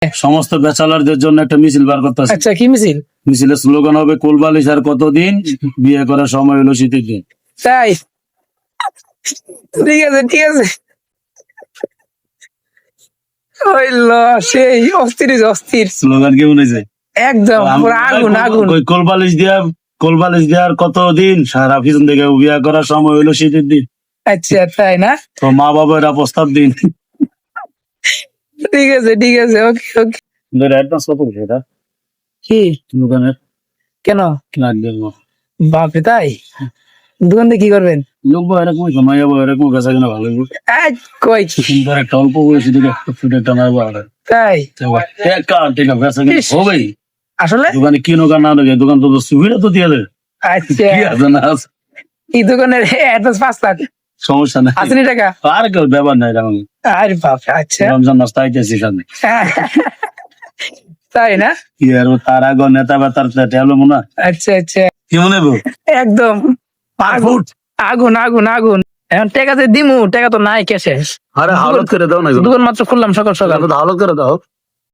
সমস্ত ব্যাচেলারদের জন্য একটা মিছিল বার করতে আছে। আচ্ছা, কি মিছিল? মিছিলের স্লোগান হবে কোলবালিশ আর কতদিন, বিয়ে করার সময় হলো শীতের দিন। তাই? ঠিক আছে, ঠিক আছে। হইল, সেই অস্থির অস্থির, স্লোগান কি মনে হয়েছে? একদম পুরো আগুন আগুন। ওই কোলবালিশ দেওয়ার কতদিন, সারা পিছন থেকে বিয়ে করার সময় হলো শীতের দিন। আচ্ছা, তাই না? তো মা বাবা এরা প্রস্তাব দিন। ঠিক আছে, ঠিক আছে, ওকে ওকে। অ্যাডভান্স কত বলছে এটা কি দোকানের? কেন? লাগবে বাপরে, তাই? দোকান দিয়ে কি করবেন? লোক বা এরকম মাইয়া বা এরকম বেচা কিনা ভালো লাগবে। আজ কই সুন্দর একটা অল্প বয়সী দিকে একটা ফুটে একটা মারবো আর তাই? বেচা কিনা হবেই। আসলে দোকানে কিনো না লাগে, দোকান তো সুবিধা তো দিয়ে দেবে। আচ্ছা, কি আছে না আছে, এই দোকানের অ্যাডভান্স 5 লাখ সমস্যা নেই। আছে নি টাকা? আর কেউ ব্যাপার নাই এখন। আরে বাপরে, আচ্ছা। রমজান মাস তাইতেছি সামনে। তাই না? কি আর তার আগে নেতা বা তার টেলো মনে হয়। আচ্ছা আচ্ছা, কি মনে হবো একদম পার ফুট। আগুন আগুন আগুন। এখন টাকা যে দিমু, টাকা তো নাই ক্যাশে। আরে হালত করে দাও না, দোকান মাত্র খুললাম সকাল সকাল। হালত করে দাও।